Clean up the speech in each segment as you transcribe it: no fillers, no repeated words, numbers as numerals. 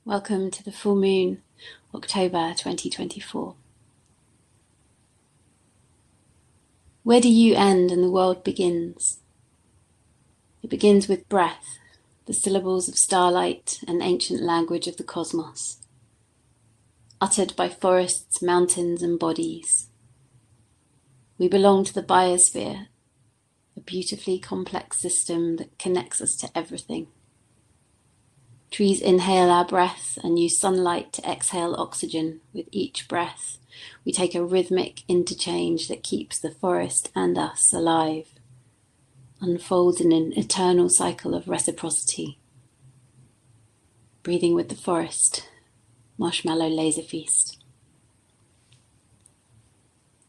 Welcome to the full moon, October 2024. Where do you end and the world begins? It begins with breath, the syllables of starlight and ancient language of the cosmos, uttered by forests, mountains, and bodies. We belong to the biosphere, a beautifully complex system that connects us to everything. Trees inhale our breath and use sunlight to exhale oxygen. With each breath, we take a rhythmic interchange that keeps the forest and us alive, unfolds in an eternal cycle of reciprocity. Breathing with the forest, Marshmallow Laser Feast.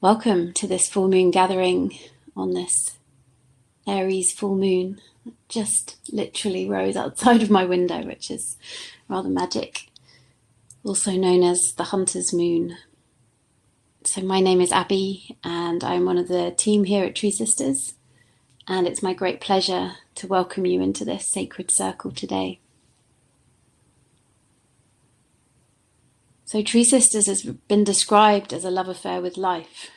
Welcome to this full moon gathering on this Aries full moon. Just literally rose outside of my window, which is rather magic, also known as the Hunter's Moon. So my name is Abby and I'm one of the team here at Tree Sisters, and it's my great pleasure to welcome you into this sacred circle today. So Tree Sisters has been described as a love affair with life,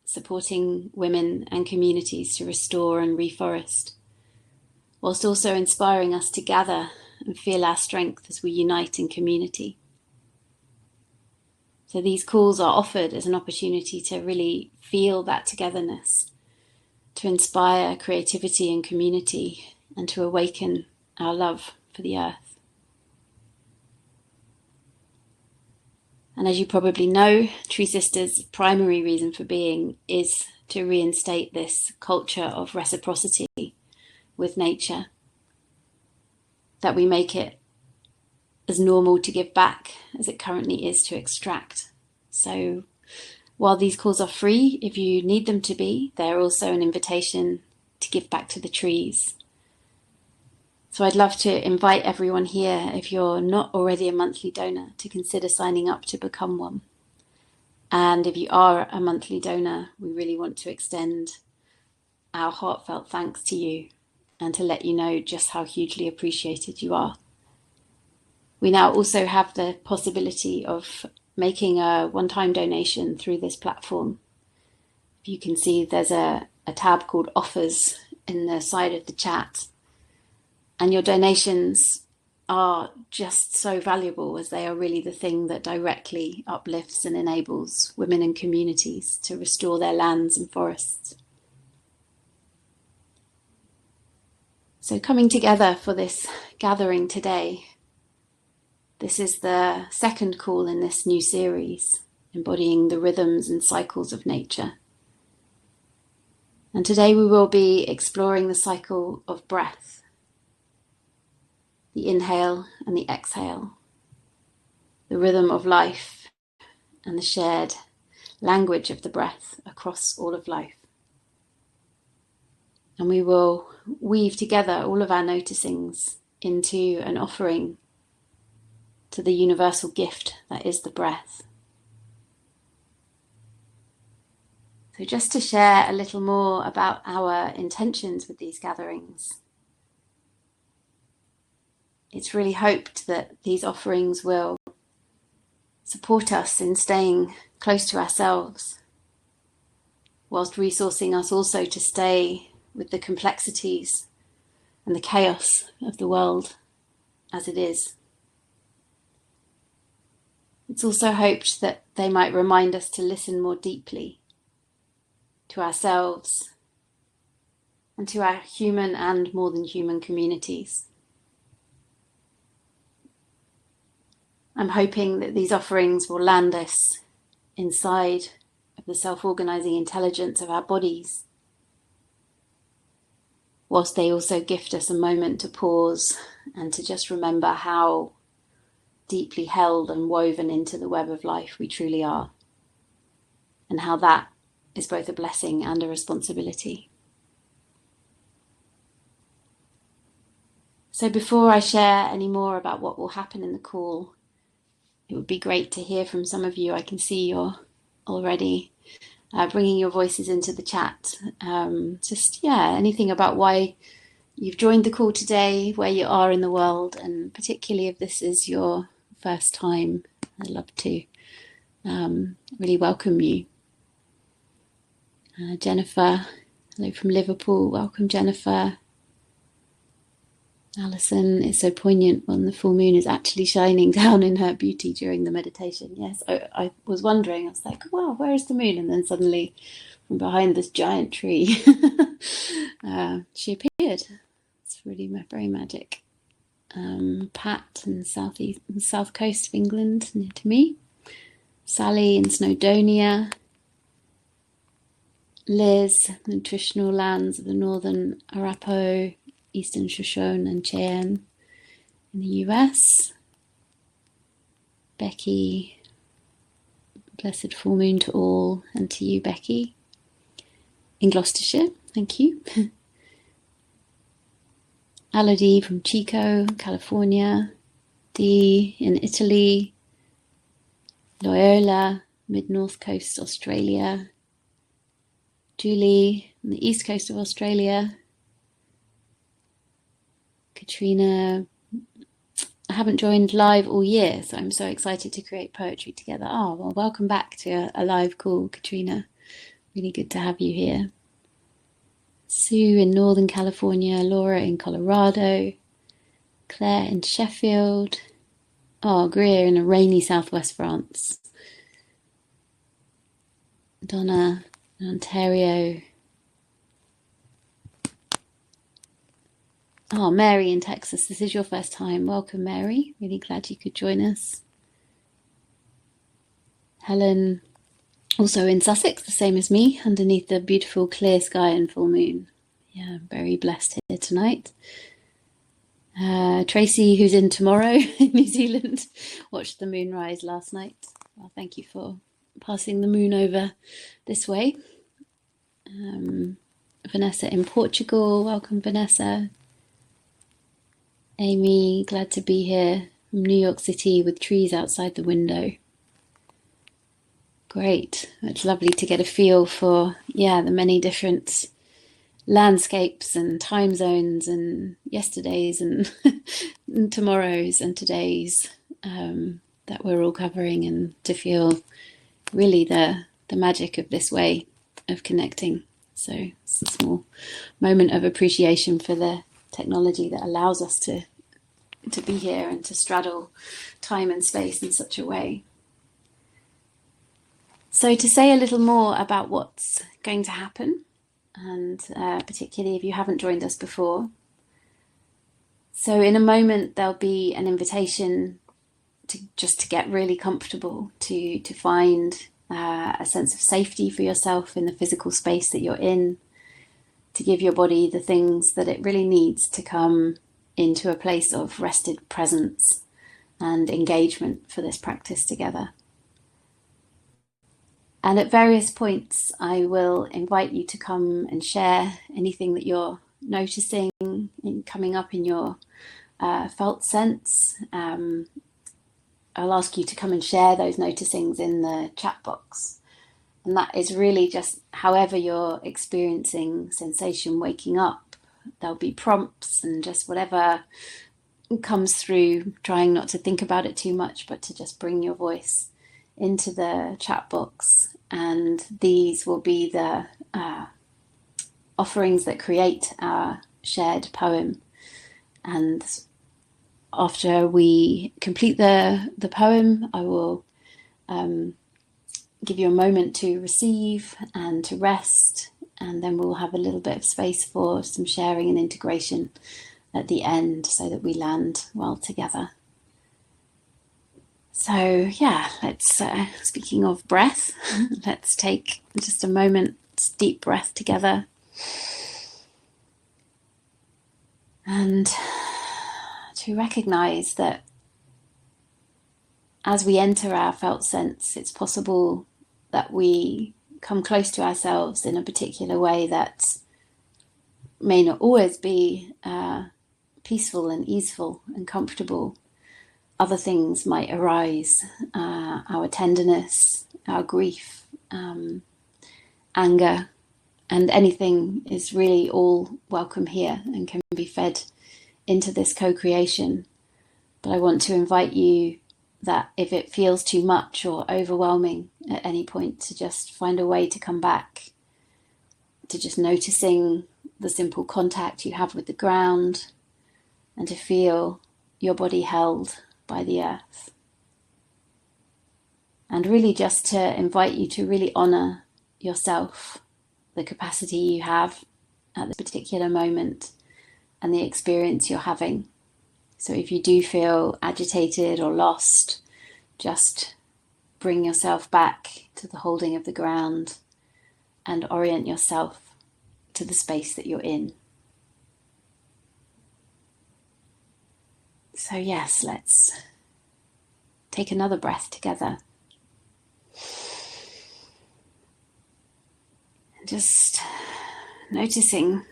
supporting women and communities to restore and reforest, whilst also inspiring us to gather and feel our strength as we unite in community. So these calls are offered as an opportunity to really feel that togetherness, to inspire creativity and community, and to awaken our love for the earth. And as you probably know, Tree Sisters' primary reason for being is to reinstate this culture of reciprocity with nature, that we make it as normal to give back as it currently is to extract. So while these calls are free, if you need them to be, they're also an invitation to give back to the trees. So I'd love to invite everyone here, if you're not already a monthly donor, to consider signing up to become one. And if you are a monthly donor, we really want to extend our heartfelt thanks to you and to let you know just how hugely appreciated you are. We now also have the possibility of making a one-time donation through this platform. You can see there's a tab called Offers in the side of the chat. And your donations are just so valuable, as they are really the thing that directly uplifts and enables women and communities to restore their lands and forests. So coming together for this gathering today, this is the second call in this new series, embodying the rhythms and cycles of nature. And today we will be exploring the cycle of breath, the inhale and the exhale, the rhythm of life and the shared language of the breath across all of life. And we will weave together all of our noticings into an offering to the universal gift that is the breath. So just to share a little more about our intentions with these gatherings, it's really hoped that these offerings will support us in staying close to ourselves, whilst resourcing us also to stay with the complexities and the chaos of the world as it is. It's also hoped that they might remind us to listen more deeply to ourselves and to our human and more than human communities. I'm hoping that these offerings will land us inside of the self-organizing intelligence of our bodies, whilst they also gift us a moment to pause and to just remember how deeply held and woven into the web of life we truly are, and how that is both a blessing and a responsibility. So before I share any more about what will happen in the call, it would be great to hear from some of you. I can see you're already bringing your voices into the chat. Anything about why you've joined the call today, where you are in the world, and particularly if this is your first time, I'd love to really welcome you. Jennifer, hello from Liverpool. Welcome, Jennifer. Alison, it's so poignant when the full moon is actually shining down in her beauty during the meditation. Yes, I was wondering, I was like, wow, where is the moon? And then suddenly from behind this giant tree, she appeared. It's really very magic. Pat in the south coast of England, near to me. Sally in Snowdonia. Liz, nutritional lands of the northern Arapaho, eastern Shoshone and Cheyenne in the US. Becky, blessed full moon to all, and to you, Becky. In Gloucestershire, thank you. Elodie from Chico, California. Dee in Italy. Loyola, mid-north coast, Australia. Julie on the east coast of Australia. Katrina, I haven't joined live all year, so I'm so excited to create poetry together. Oh, well, welcome back to a live call, Katrina. Really good to have you here. Sue in Northern California, Laura in Colorado, Claire in Sheffield. Oh, Greer in a rainy southwest France. Donna in Ontario. Oh, Mary in Texas. This is your first time. Welcome, Mary. Really glad you could join us. Helen, also in Sussex, the same as me, underneath the beautiful clear sky and full moon. Yeah, very blessed here tonight. Tracy, who's in tomorrow in New Zealand, watched the moon rise last night. Well, thank you for passing the moon over this way. Vanessa in Portugal. Welcome, Vanessa. Amy, glad to be here from New York City with trees outside the window. Great. It's lovely to get a feel for, the many different landscapes and time zones and yesterdays and, and tomorrows and todays that we're all covering, and to feel really the magic of this way of connecting. So it's a small moment of appreciation for the technology that allows us to be here and to straddle time and space in such a way. So to say a little more about what's going to happen, and particularly if you haven't joined us before. So in a moment there'll be an invitation to get really comfortable, to find a sense of safety for yourself in the physical space that you're in, to give your body the things that it really needs to come into a place of rested presence and engagement for this practice together. And at various points, I will invite you to come and share anything that you're noticing coming up in your felt sense. I'll ask you to come and share those noticings in the chat box. And that is really just however you're experiencing sensation waking up. There'll be prompts and just whatever comes through, trying not to think about it too much, but to just bring your voice into the chat box. And these will be the offerings that create our shared poem. And after we complete the poem, I will give you a moment to receive and to rest, and then we'll have a little bit of space for some sharing and integration at the end so that we land well together. So let's, speaking of breath, let's take just a moment's deep breath together. And to recognize that as we enter our felt sense, it's possible that we come close to ourselves in a particular way that may not always be peaceful and easeful and comfortable. Other things might arise, our tenderness, our grief, anger, and anything is really all welcome here and can be fed into this co-creation. But I want to invite you that if it feels too much or overwhelming at any point, to just find a way to come back to just noticing the simple contact you have with the ground, and to feel your body held by the earth. And really just to invite you to really honour yourself, the capacity you have at this particular moment and the experience you're having. So if you do feel agitated or lost, just bring yourself back to the holding of the ground and orient yourself to the space that you're in. So yes, let's take another breath together. Just noticing,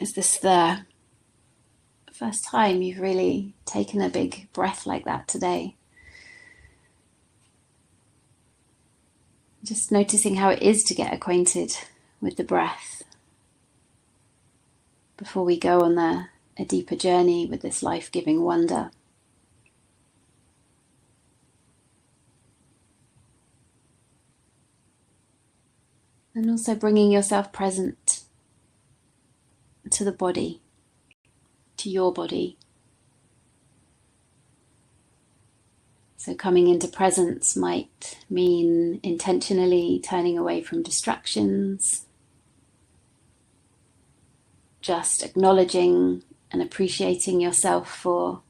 is this the first time you've really taken a big breath like that today? Just noticing how it is to get acquainted with the breath before we go on a deeper journey with this life-giving wonder. And also bringing yourself present to the body, to your body. So coming into presence might mean intentionally turning away from distractions, just acknowledging and appreciating yourself for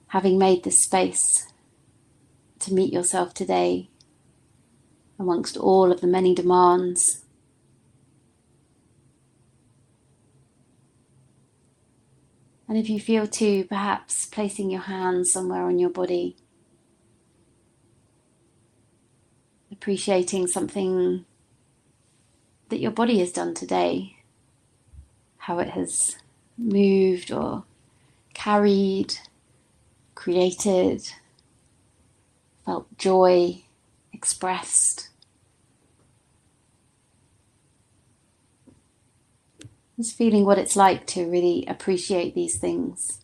having made this space to meet yourself today amongst all of the many demands. And if you feel to, perhaps placing your hands somewhere on your body, appreciating something that your body has done today, how it has moved or carried, created, felt joy, expressed. Just feeling what it's like to really appreciate these things,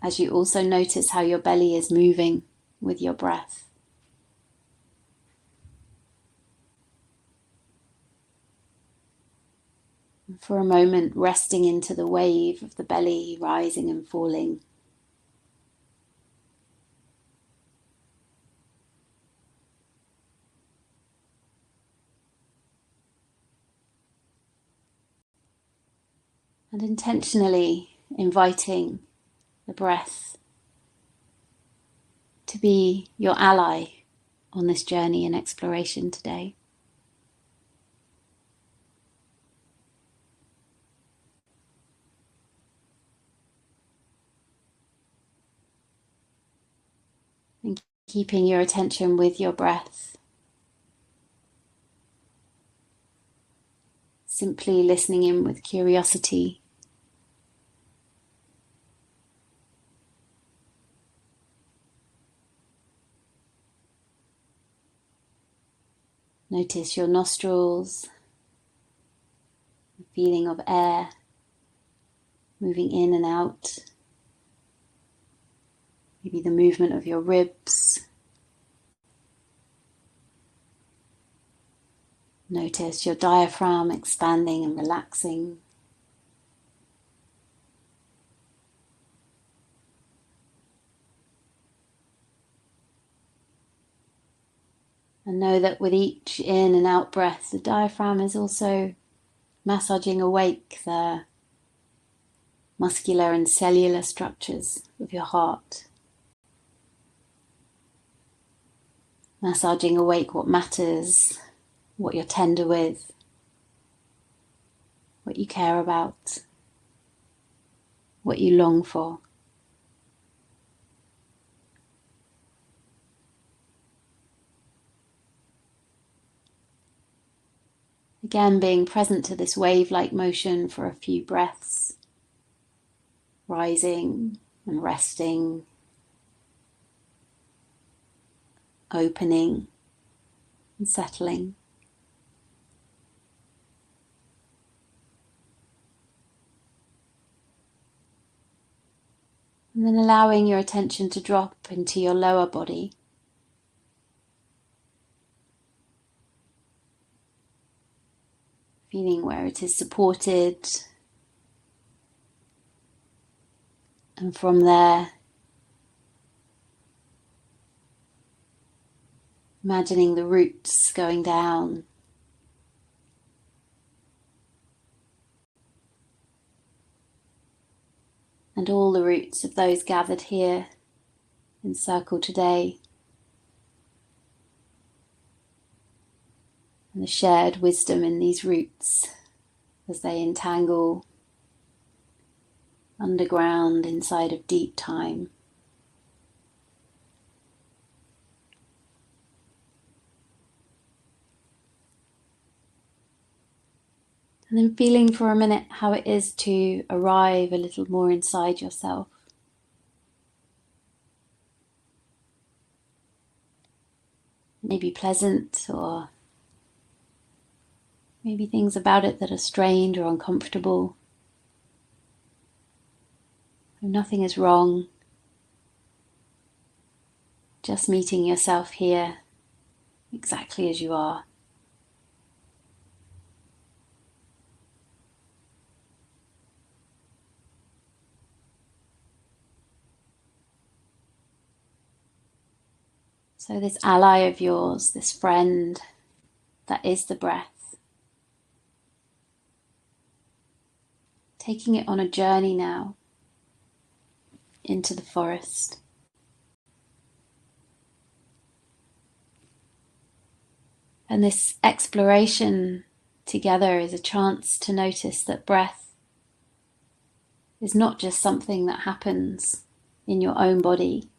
as you also notice how your belly is moving with your breath. And for a moment, resting into the wave of the belly rising and falling. And intentionally inviting the breath to be your ally on this journey and exploration today. And keeping your attention with your breath. Simply listening in with curiosity. Notice your nostrils, the feeling of air moving in and out. Maybe the movement of your ribs. Notice your diaphragm expanding and relaxing. And know that with each in and out breath, the diaphragm is also massaging awake the muscular and cellular structures of your heart. Massaging awake what matters, what you're tender with, what you care about, what you long for. Again, being present to this wave-like motion for a few breaths, rising and resting, opening and settling. And then allowing your attention to drop into your lower body. Feeling where it is supported. And from there, imagining the roots going down. And all the roots of those gathered here in circle today. And the shared wisdom in these roots as they entangle underground inside of deep time. And then feeling for a minute how it is to arrive a little more inside yourself. Maybe pleasant, or maybe things about it that are strange or uncomfortable. Nothing is wrong. Just meeting yourself here exactly as you are. So this ally of yours, this friend, that is the breath. Taking it on a journey now into the forest. And this exploration together is a chance to notice that breath is not just something that happens in your own body,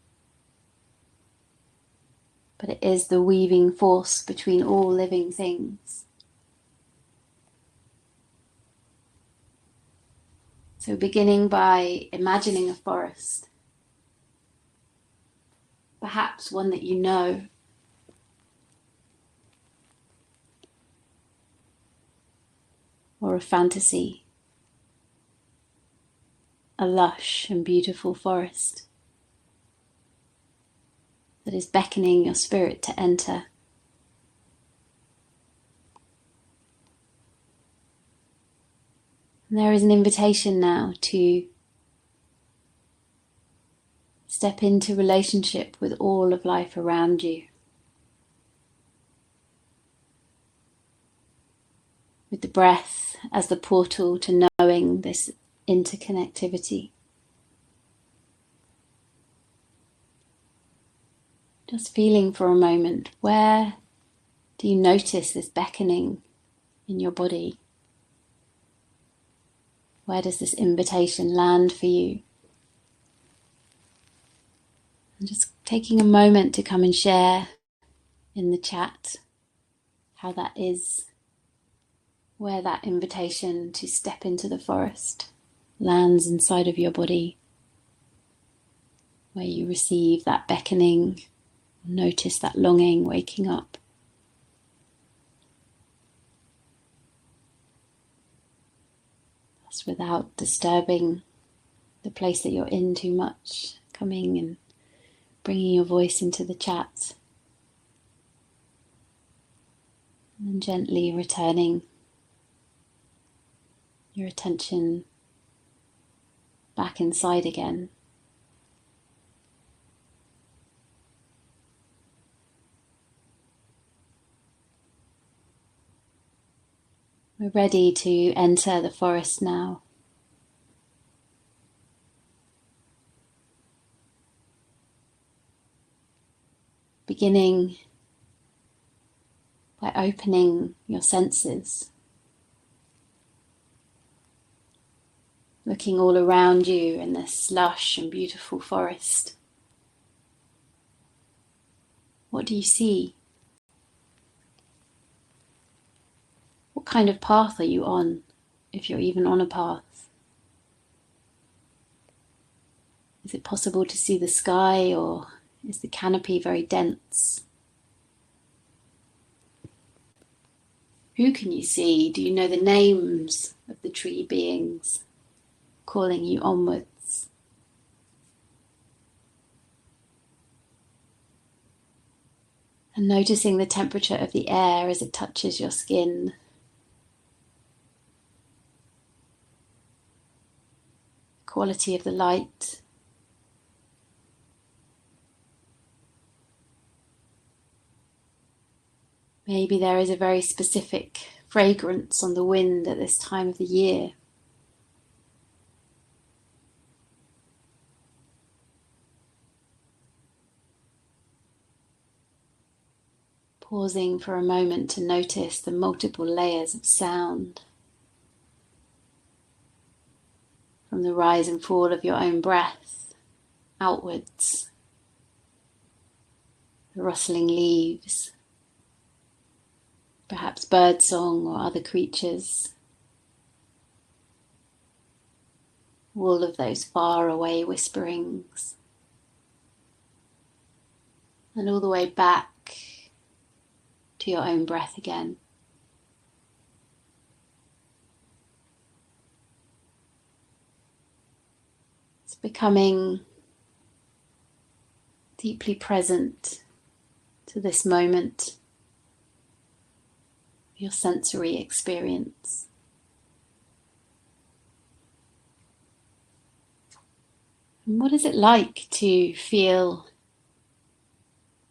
but it is the weaving force between all living things. So beginning by imagining a forest, perhaps one that you know, or a fantasy, a lush and beautiful forest that is beckoning your spirit to enter. And there is an invitation now to step into relationship with all of life around you. With the breath as the portal to knowing this interconnectivity. Just feeling for a moment, where do you notice this beckoning in your body? Where does this invitation land for you? And just taking a moment to come and share in the chat how that is, where that invitation to step into the forest lands inside of your body, where you receive that beckoning, notice that longing waking up. That's without disturbing the place that you're in too much, coming and bringing your voice into the chat. And then gently returning your attention back inside again. We're ready to enter the forest now. Beginning by opening your senses. Looking all around you in this lush and beautiful forest. What do you see? What kind of path are you on, if you're even on a path? Is it possible to see the sky, or is the canopy very dense? Who can you see? Do you know the names of the tree beings calling you onwards? And noticing the temperature of the air as it touches your skin. Quality of the light. Maybe there is a very specific fragrance on the wind at this time of the year. Pausing for a moment to notice the multiple layers of sound from the rise and fall of your own breath outwards, the rustling leaves, perhaps birdsong or other creatures, all of those far away whisperings, and all the way back to your own breath again. It's becoming deeply present to this moment, your sensory experience. And what is it like to feel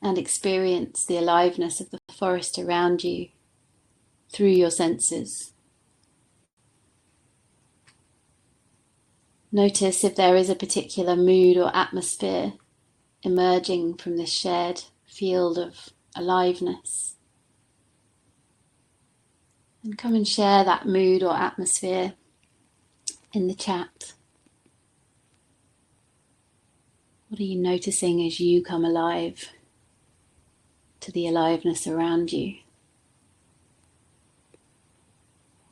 and experience the aliveness of the forest around you through your senses? Notice if there is a particular mood or atmosphere emerging from this shared field of aliveness. And come and share that mood or atmosphere in the chat. What are you noticing as you come alive to the aliveness around you?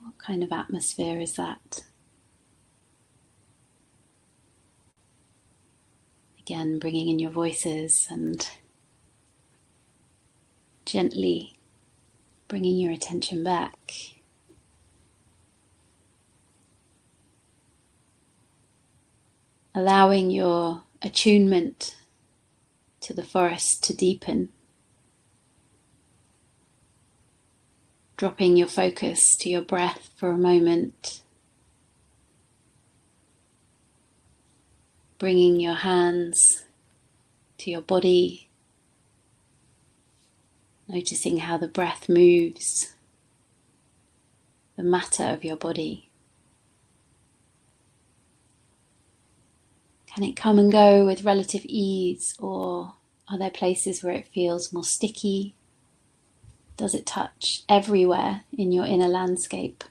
What kind of atmosphere is that? Again, bringing in your voices and gently bringing your attention back. Allowing your attunement to the forest to deepen. Dropping your focus to your breath for a moment. Bringing your hands to your body. Noticing how the breath moves the matter of your body. Can it come and go with relative ease, or are there places where it feels more sticky? Does it touch everywhere in your inner landscape?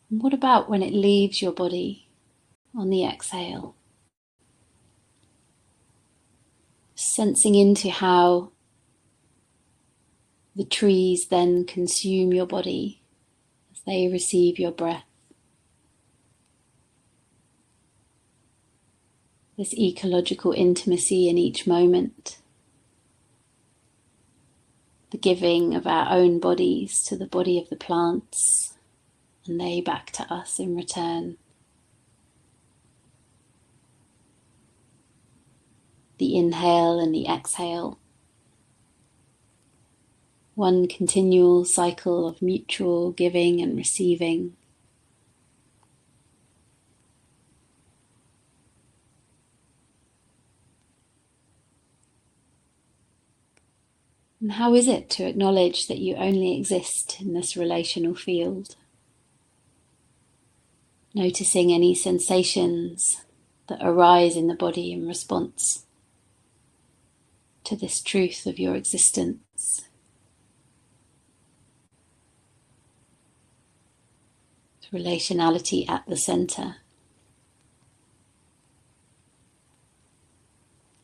And what about when it leaves your body on the exhale? Sensing into how the trees then consume your body as they receive your breath. This ecological intimacy in each moment. The giving of our own bodies to the body of the plants, and they back to us in return. The inhale and the exhale. One continual cycle of mutual giving and receiving. And how is it to acknowledge that you only exist in this relational field? Noticing any sensations that arise in the body in response to this truth of your existence. Relationality at the center.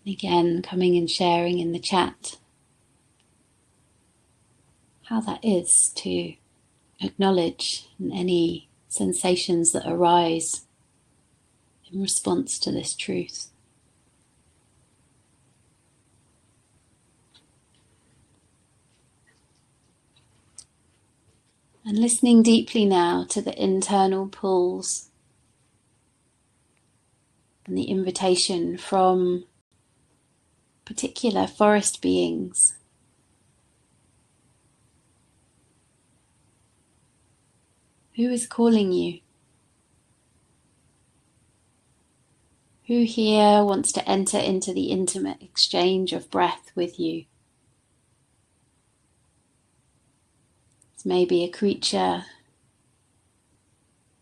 Again, coming and sharing in the chat how that is to acknowledge any sensations that arise in response to this truth. And listening deeply now to the internal pulls and the invitation from particular forest beings. Who is calling you? Who here wants to enter into the intimate exchange of breath with you? It's maybe a creature,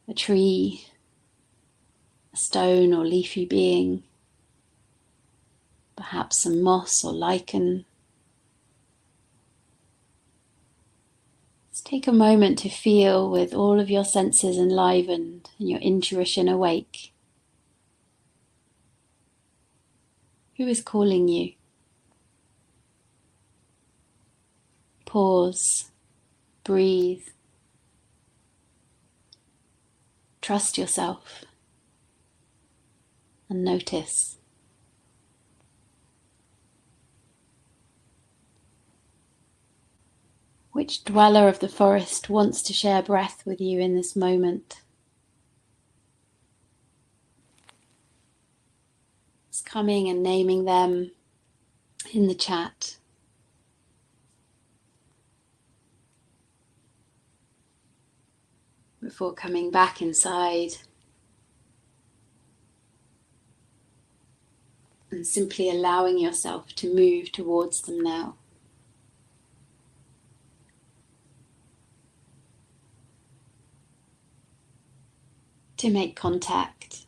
a tree, a stone or leafy being, perhaps some moss or lichen. Just take a moment to feel with all of your senses enlivened and your intuition awake. Who is calling you? Pause, breathe, trust yourself, and notice. Which dweller of the forest wants to share breath with you in this moment? It's coming and naming them in the chat. Before coming back inside and simply allowing yourself to move towards them now. To make contact.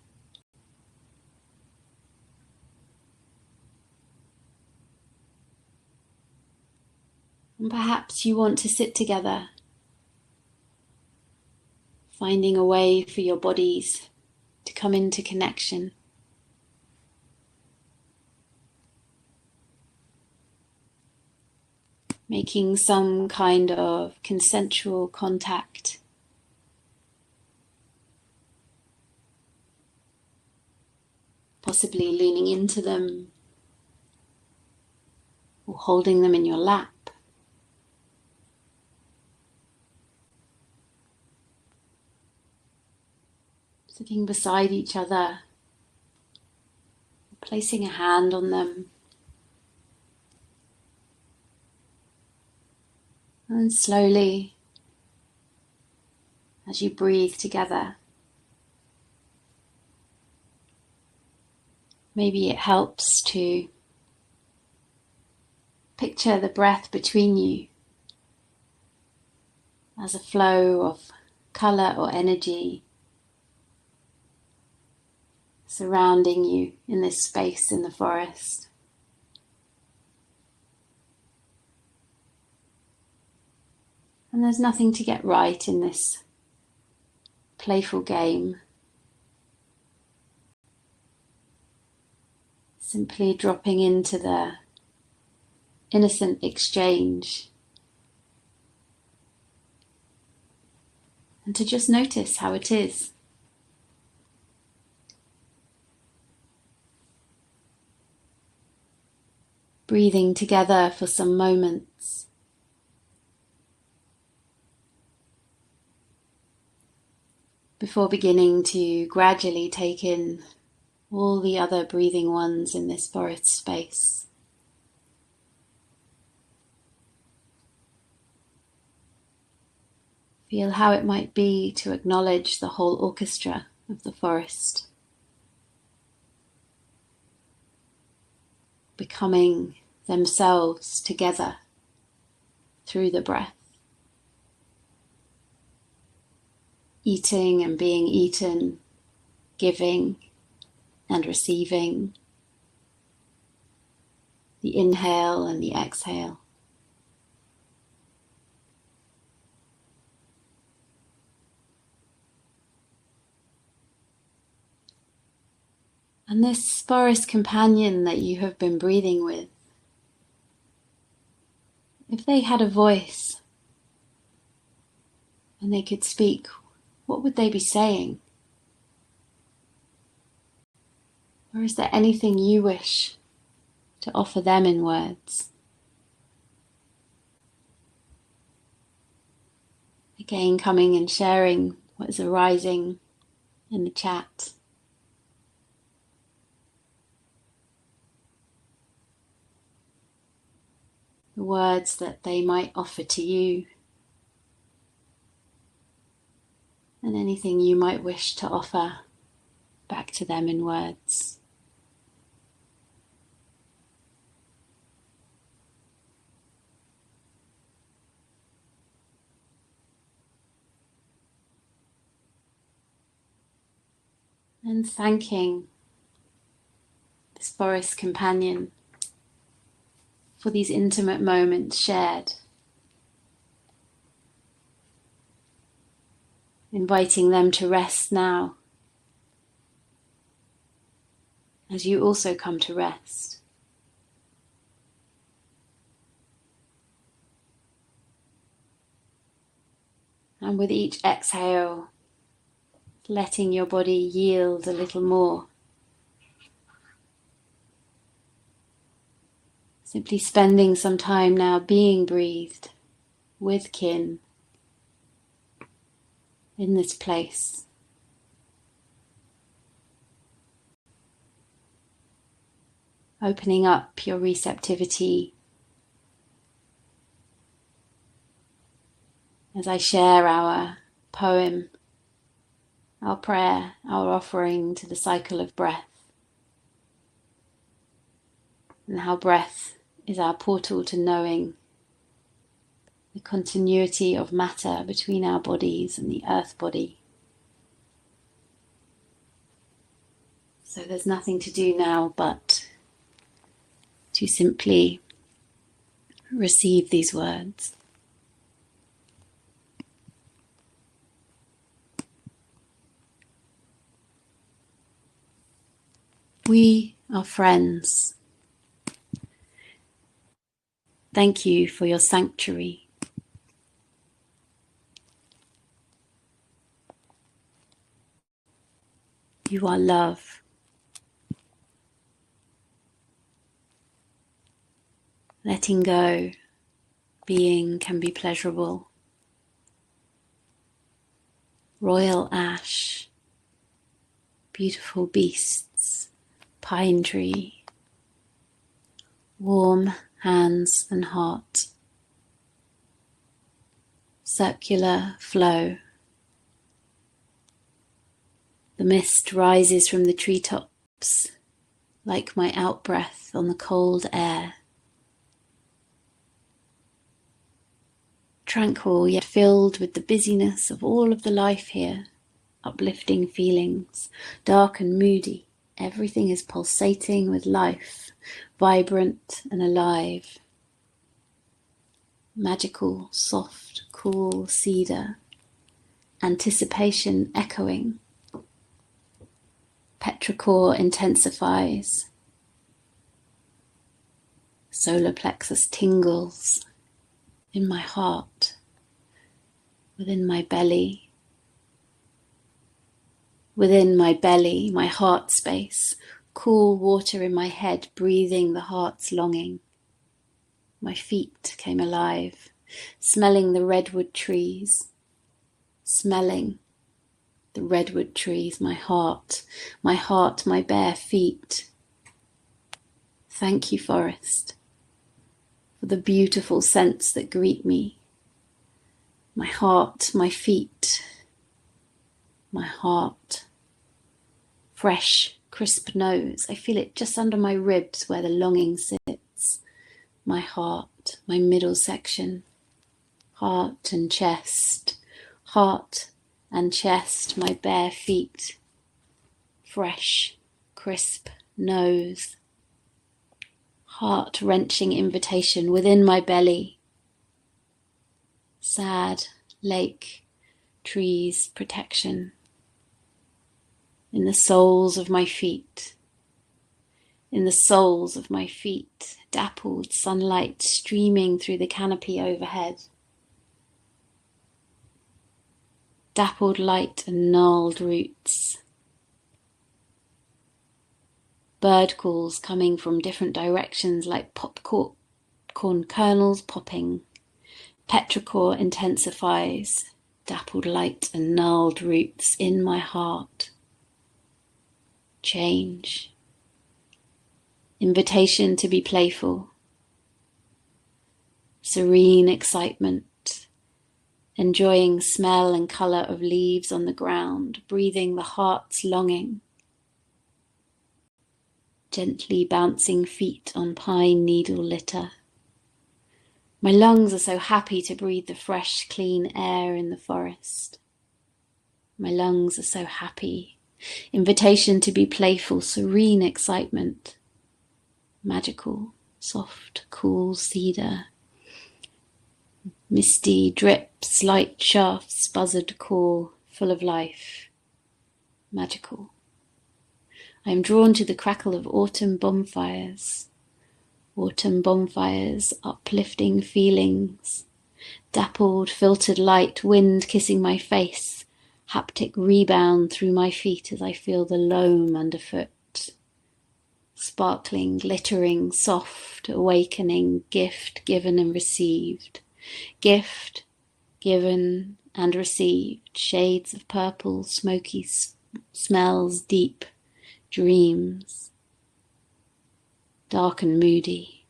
And perhaps you want to sit together, finding a way for your bodies to come into connection. Making some kind of consensual contact. Possibly leaning into them or holding them in your lap. Sitting beside each other, placing a hand on them. And slowly, as you breathe together, maybe it helps to picture the breath between you as a flow of colour or energy surrounding you in this space in the forest. And there's nothing to get right in this playful game. Simply dropping into the innocent exchange. And to just notice how it is. Breathing together for some moments. Before beginning to gradually take in all the other breathing ones in this forest space. Feel how it might be to acknowledge the whole orchestra of the forest. Becoming themselves together through the breath. Eating and being eaten, giving and receiving, the inhale and the exhale. And this forest companion that you have been breathing with, if they had a voice and they could speak, what would they be saying? Or is there anything you wish to offer them in words? Again, coming and sharing what is arising in the chat. the words that they might offer to you, and anything you might wish to offer back to them in words. And thanking this forest companion for these intimate moments shared. Inviting them to rest now, as you also come to rest. And with each exhale, letting your body yield a little more. Simply spending some time now being breathed with kin in this place. Opening up your receptivity as I share our poem, our prayer, our offering to the cycle of breath, and how breath is our portal to knowing the continuity of matter between our bodies and the earth body. So there's nothing to do now but to simply receive these words. We are friends. Thank you for your sanctuary. You are love. Letting go, being can be pleasurable. Royal ash, beautiful beasts, pine tree, warm hands and heart, circular flow. The mist rises from the treetops like my out-breath on the cold air. Tranquil yet filled with the busyness of all of the life here, uplifting feelings, dark and moody. Everything is pulsating with life, vibrant and alive. Magical, soft, cool cedar, anticipation echoing. Petrichor intensifies. Solar plexus tingles in my heart, within my belly. Within my belly, my heart space, cool water in my head, breathing the heart's longing. My feet came alive, smelling the redwood trees, smelling the redwood trees, my heart, my bare feet. Thank you, forest, for the beautiful scents that greet me. My heart, my feet, my heart. Fresh, crisp nose. I feel it just under my ribs where the longing sits. My heart, my middle section. Heart and chest. Heart and chest, my bare feet. Fresh, crisp nose. Heart-wrenching invitation within my belly. Sad, lake, trees, protection. In the soles of my feet. In the soles of my feet, dappled sunlight streaming through the canopy overhead. Dappled light and gnarled roots. Bird calls coming from different directions like popcorn kernels popping. Petrichor intensifies. Dappled light and gnarled roots in my heart. Change. Invitation to be playful. serene excitement, enjoying smell and colour of leaves on the ground, breathing the heart's longing, gently bouncing feet on pine needle litter. My lungs are so happy to breathe the fresh, clean air in the forest. My lungs are so happy. Invitation to be playful, serene excitement. Magical, soft, cool cedar. Misty drips, light shafts, buzzard call, full of life. Magical. I am drawn to the crackle of autumn bonfires. Autumn bonfires, uplifting feelings. Dappled, filtered light, wind kissing my face. Haptic rebound through my feet as I feel the loam underfoot. Sparkling, glittering, soft, awakening, gift given and received. Gift given and received. Shades of purple, smoky smells, deep dreams. Dark and moody.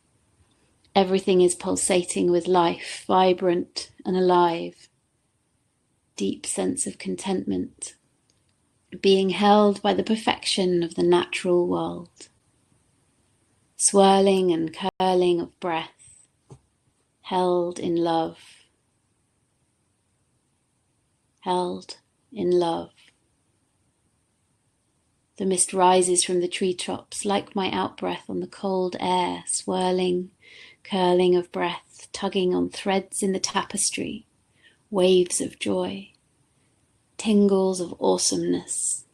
Everything is pulsating with life, vibrant and alive. Deep sense of contentment, being held by the perfection of the natural world. Swirling and curling of breath, held in love. Held in love. The mist rises from the treetops like my outbreath on the cold air, swirling, curling of breath, tugging on threads in the tapestry, waves of joy, tingles of awesomeness.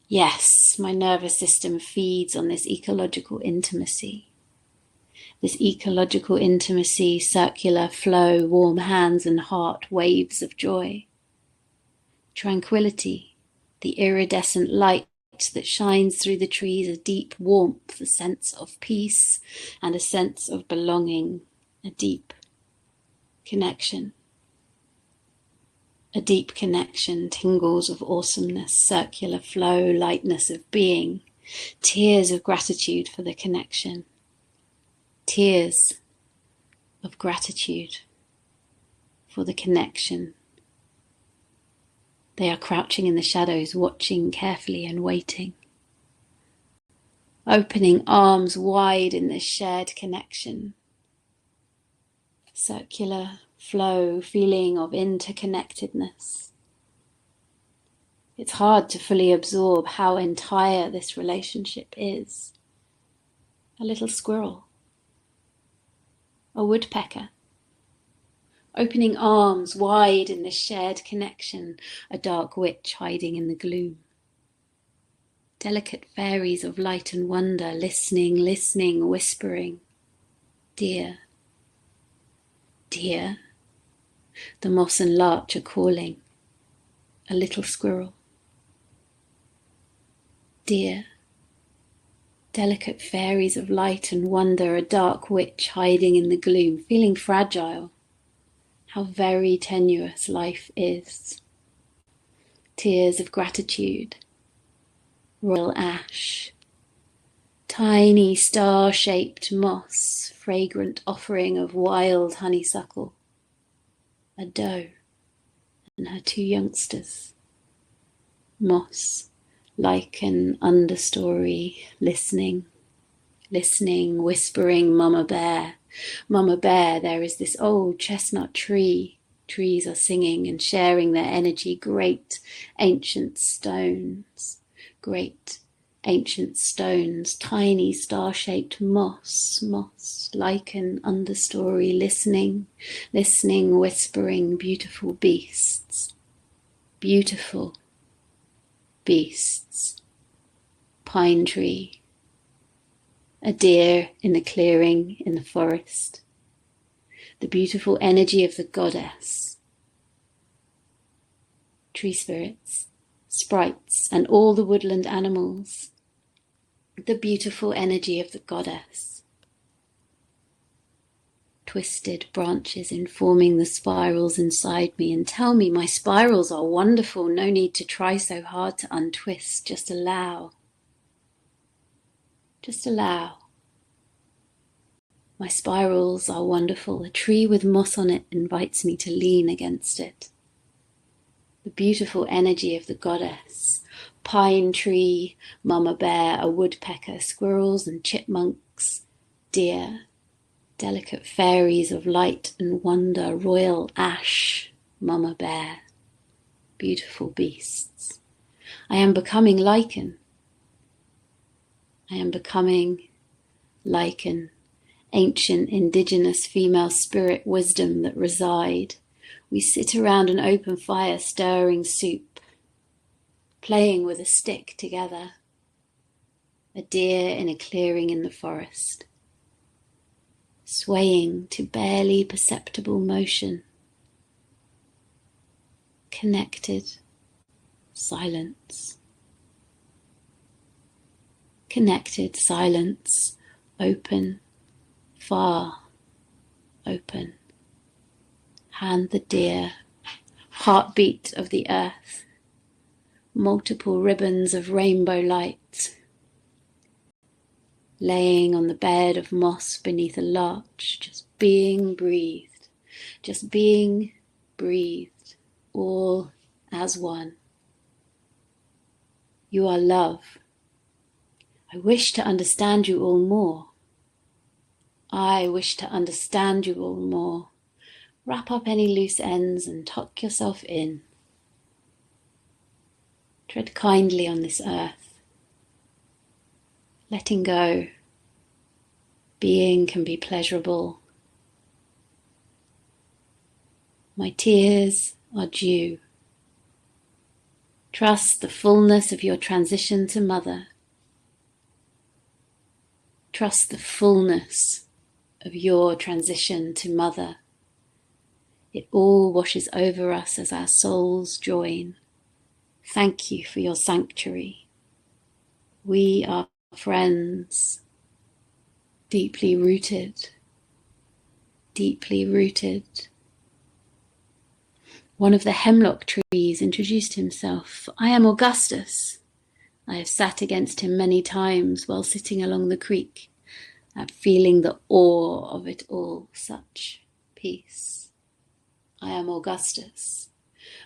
Yes, my nervous system feeds on this ecological intimacy. This ecological intimacy, circular flow, warm hands and heart, waves of joy. Tranquility. The iridescent light that shines through the trees, a deep warmth, a sense of peace and a sense of belonging, a deep connection. A deep connection, tingles of awesomeness, circular flow, lightness of being, tears of gratitude for the connection. Tears of gratitude for the connection. They are crouching in the shadows, watching carefully and waiting. Opening arms wide in this shared connection. Circular flow, feeling of interconnectedness. It's hard to fully absorb how entire this relationship is. A little squirrel. A woodpecker. Opening arms wide in this shared connection, a dark witch hiding in the gloom. Delicate fairies of light and wonder, listening, listening, whispering. Dear, dear, the moss and larch are calling. A little squirrel. Dear, delicate fairies of light and wonder, a dark witch hiding in the gloom, feeling fragile. How very tenuous life is. Tears of gratitude. Royal ash. Tiny star-shaped moss, fragrant offering of wild honeysuckle. A doe and her two youngsters. Moss, lichen, understory, listening, listening, whispering, Mama Bear. Mama Bear, there is this old chestnut tree. Trees are singing and sharing their energy. Great ancient stones. Great ancient stones. Tiny star-shaped moss. Lichen, understory. Listening, listening, whispering. Beautiful beasts. Beautiful beasts. Pine tree. A deer in the clearing in the forest. The beautiful energy of the goddess. Tree spirits, sprites, and all the woodland animals. The beautiful energy of the goddess. Twisted branches informing the spirals inside me, and tell me my spirals are wonderful. No need to try so hard to untwist. Just allow. Just allow. My spirals are wonderful. A tree with moss on it invites me to lean against it. The beautiful energy of the goddess. Pine tree, mama bear, a woodpecker, squirrels and chipmunks, deer, delicate fairies of light and wonder, royal ash, mama bear, beautiful beasts. I am becoming lichen. I am becoming lichen, ancient indigenous female spirit wisdom that reside. We sit around an open fire stirring soup, playing with a stick together. A deer in a clearing in the forest, swaying to barely perceptible motion. Connected silence. Connected silence, open, far, open. Hand the deer, heartbeat of the earth, multiple ribbons of rainbow light, laying on the bed of moss beneath a larch, just being breathed, all as one. You are love. I wish to understand you all more. I wish to understand you all more. Wrap up any loose ends and tuck yourself in. Tread kindly on this earth. Letting go. Being can be pleasurable. My tears are due. Trust the fullness of your transition to mother. Trust the fullness of your transition to mother. It all washes over us as our souls join. Thank you for your sanctuary. We are friends, deeply rooted, deeply rooted. One of the hemlock trees introduced himself. I am Augustus. I have sat against him many times while sitting along the creek, at feeling the awe of it all, such peace. I am Augustus.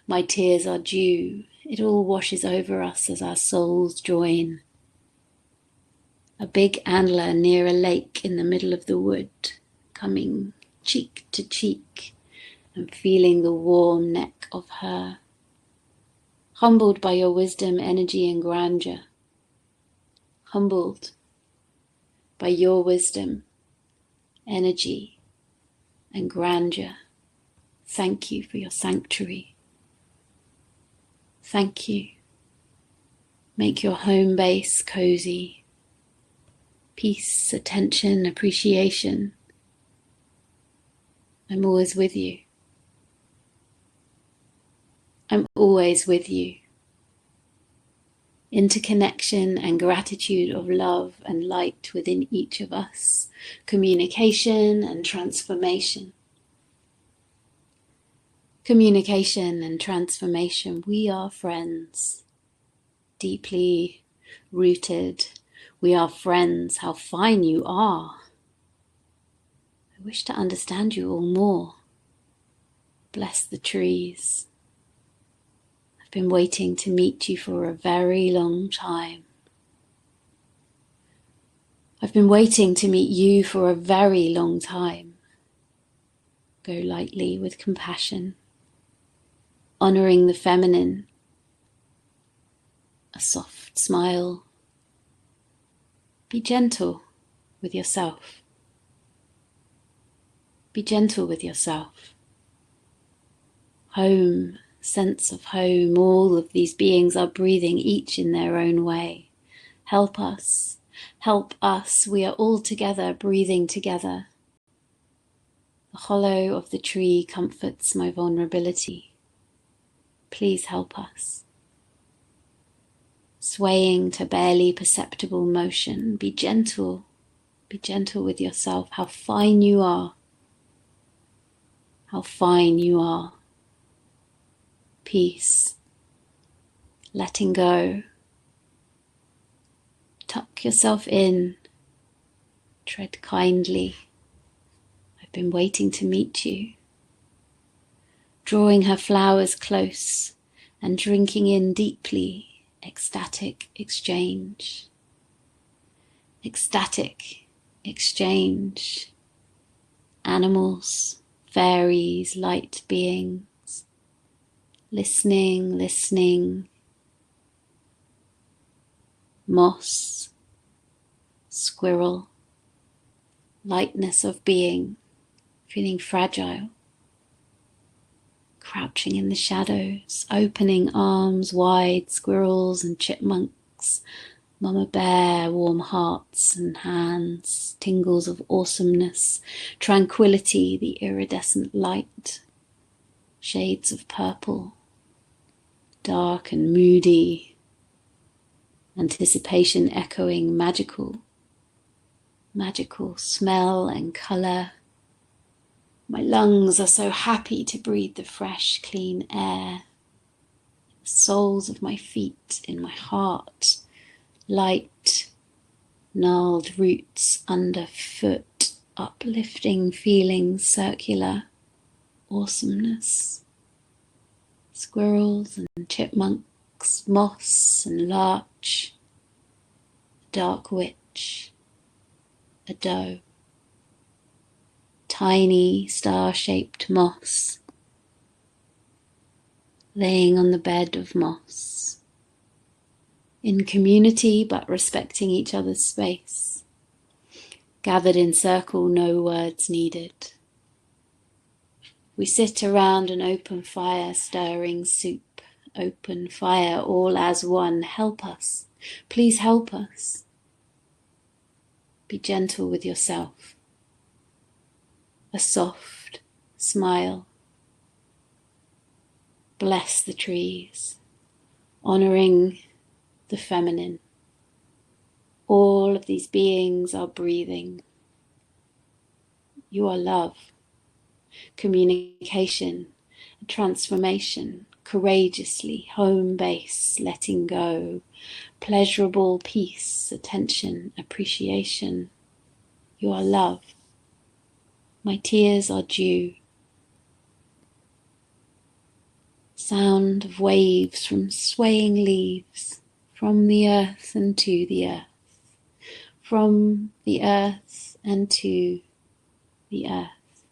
My tears are due. It all washes over us as our souls join. A big antler near a lake in the middle of the wood, coming cheek to cheek and feeling the warm neck of her. Humbled by your wisdom, energy and grandeur. Humbled by your wisdom, energy and grandeur. Thank you for your sanctuary. Thank you. Make your home base cozy. Peace, attention, appreciation. I'm always with you. I'm always with you. Interconnection and gratitude of love and light within each of us. Communication and transformation. Communication and transformation. We are friends, deeply rooted. We are friends. How fine you are. I wish to understand you all more. Bless the trees. I've been waiting to meet you for a very long time. I've been waiting to meet you for a very long time. Go lightly with compassion. Honoring the feminine, a soft smile. Be gentle with yourself. Be gentle with yourself. Home, sense of home, all of these beings are breathing, each in their own way. Help us, we are all together, breathing together. The hollow of the tree comforts my vulnerability. Please help us. Swaying to barely perceptible motion. Be gentle with yourself. How fine you are. How fine you are. Peace. Letting go. Tuck yourself in. Tread kindly. been waiting to meet you, drawing her flowers close and drinking in deeply ecstatic exchange. Ecstatic exchange. Animals, fairies, light beings, listening, listening. Moss, squirrel, lightness of being, feeling fragile. Crouching in the shadows, opening arms wide, squirrels and chipmunks, mama bear, warm hearts and hands, tingles of awesomeness, tranquility, the iridescent light, shades of purple, dark and moody, anticipation echoing magical, magical smell and colour. My lungs are so happy to breathe the fresh, clean air. The soles of my feet, in my heart, light, gnarled roots underfoot, uplifting feelings, circular awesomeness. Squirrels and chipmunks, moss and larch, a dark witch, a doe. Tiny star-shaped moss, laying on the bed of moss, in community but respecting each other's space, gathered in circle, no words needed. We sit around an open fire, stirring soup, open fire, all as one. Help us, please help us. Be gentle with yourself. A soft smile. Bless the trees, honoring the feminine. All of these beings are breathing. You are love, communication, transformation, courageously, home base, letting go, pleasurable peace, attention, appreciation. You are love. My tears are dew. Sound of waves from swaying leaves, from the earth and to the earth, from the earth and to the earth,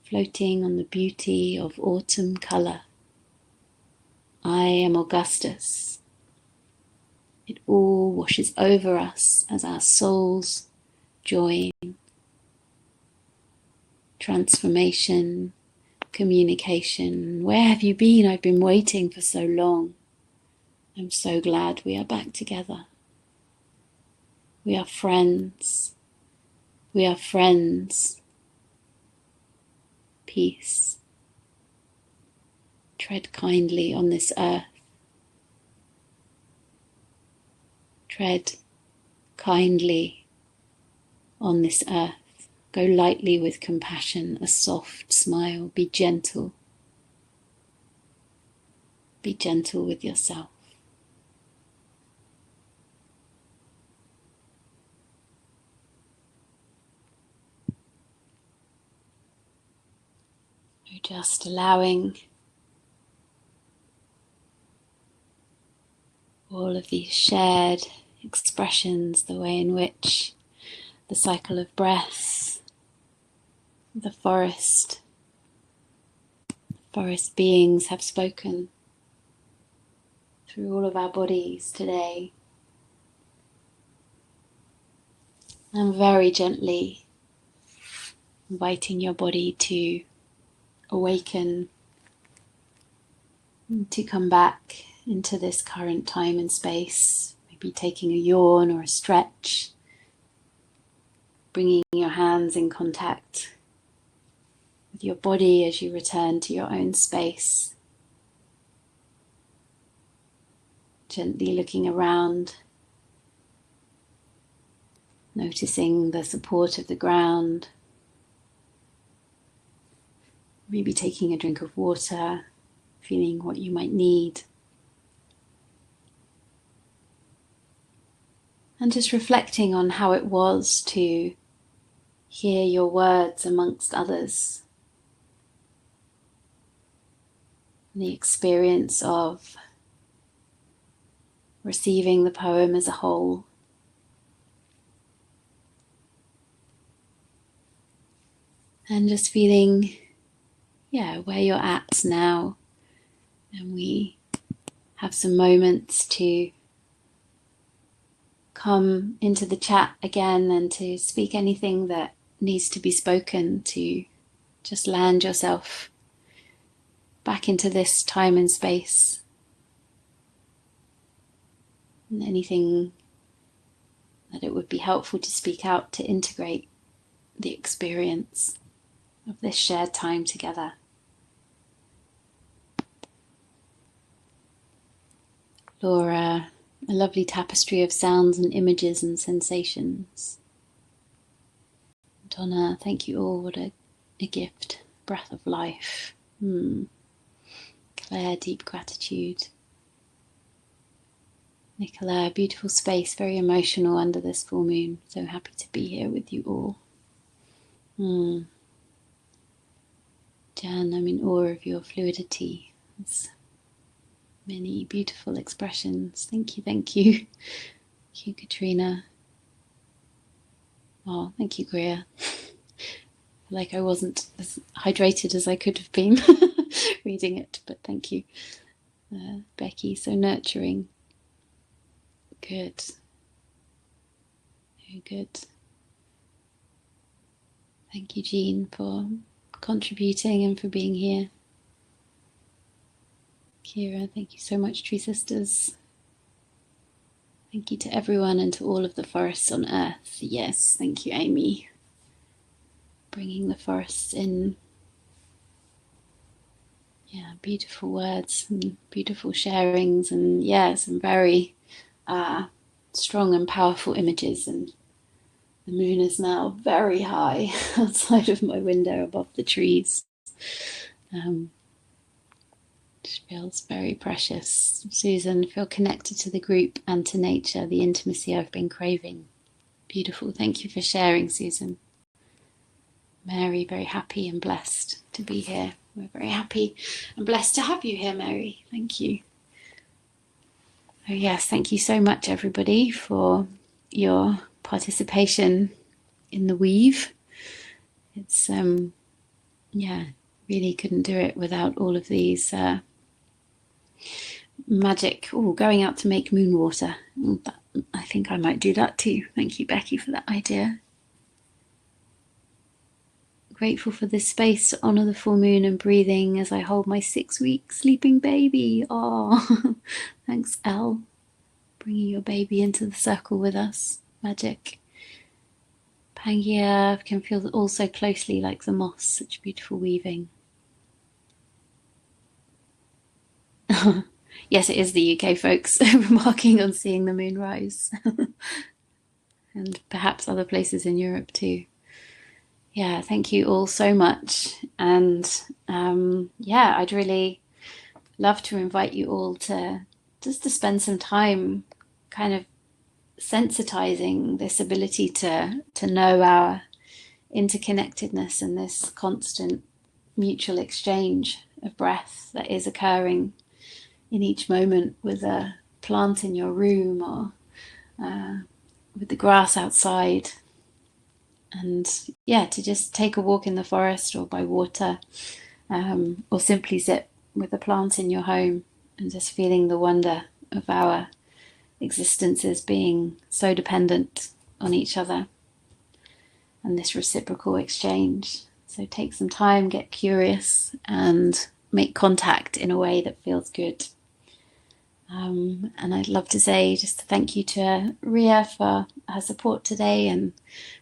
floating on the beauty of autumn colour. I am Augustus. It all washes over us as our souls join. Transformation, communication. Where have you been? I've been waiting for so long. I'm so glad we are back together. We are friends. We are friends. Peace. Tread kindly on this earth. Tread kindly on this earth. Go lightly with compassion, a soft smile. Be gentle. Be gentle with yourself. Just allowing all of these shared expressions, the way in which the cycle of breath, the forest beings have spoken through all of our bodies today. And very gently inviting your body to awaken, to come back into this current time and space, maybe taking a yawn or a stretch, bringing your hands in contact with your body as you return to your own space, gently looking around, noticing the support of the ground, maybe taking a drink of water, feeling what you might need. And just reflecting on how it was to hear your words amongst others. And the experience of receiving the poem as a whole. And just feeling, where you're at now. And we have some moments to come into the chat again and to speak anything that needs to be spoken, to just land yourself back into this time and space. And anything that it would be helpful to speak out to integrate the experience of this shared time together. Laura, a lovely tapestry of sounds and images and sensations. Donna, thank you all. What a gift. Breath of life. Claire, deep gratitude. Nicola, beautiful space, very emotional under this full moon. So happy to be here with you all. Jan, I'm in awe of your fluidity. There's many beautiful expressions. Thank you, thank you. Thank you, Katrina. Oh, thank you, Greer. Like I wasn't as hydrated as I could have been reading it, but thank you. Becky, so nurturing. Good. Very good. Thank you, Jean, for contributing and for being here. Kira, thank you so much, Tree Sisters. Thank you to everyone and to all of the forests on Earth. Yes, thank you, Amy. Bringing the forests in. Yeah, beautiful words and beautiful sharings and some very strong and powerful images. And the moon is now very high outside of my window above the trees. Which feels very precious. Susan, feel connected to the group and to nature, the intimacy I've been craving. Beautiful. Thank you for sharing, Susan. Mary, very happy and blessed to be here. We're very happy and blessed to have you here, Mary. Thank you. Oh yes, thank you so much, everybody, for your participation in the weave. It's really couldn't do it without all of these magic. Going out to make moon water. I think I might do that too. Thank you, Becky, for that idea. Grateful for this space to honour the full moon and breathing as I hold my 6-week sleeping baby. Oh, thanks, Elle. Bringing your baby into the circle with us. Magic. Pangaea can feel all so closely like the moss. Such beautiful weaving. Yes, it is the UK folks remarking on seeing the moon rise. And perhaps other places in Europe too. Yeah, thank you all so much. And I'd really love to invite you all to spend some time kind of sensitizing this ability to know our interconnectedness and this constant mutual exchange of breath that is occurring in each moment with a plant in your room or with the grass outside. And to just take a walk in the forest or by water, or simply sit with a plant in your home and just feeling the wonder of our existences being so dependent on each other and this reciprocal exchange. So take some time, get curious, and make contact in a way that feels good. And I'd love to say just thank you to Ria for her support today and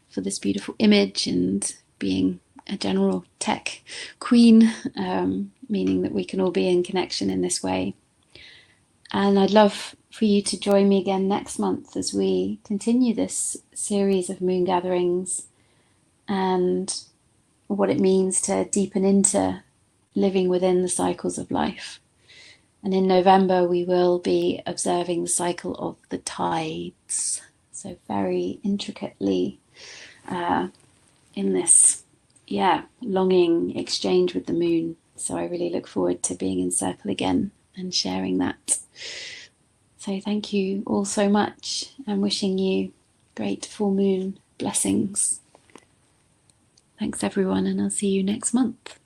for this beautiful image and being a general tech queen, meaning that we can all be in connection in this way. And I'd love for you to join me again next month as we continue this series of moon gatherings and what it means to deepen into living within the cycles of life. And in November, we will be observing the cycle of the tides. So very intricately in this, longing exchange with the moon. So I really look forward to being in circle again and sharing that. So thank you all so much, and wishing you great full moon blessings. Thanks everyone, and I'll see you next month.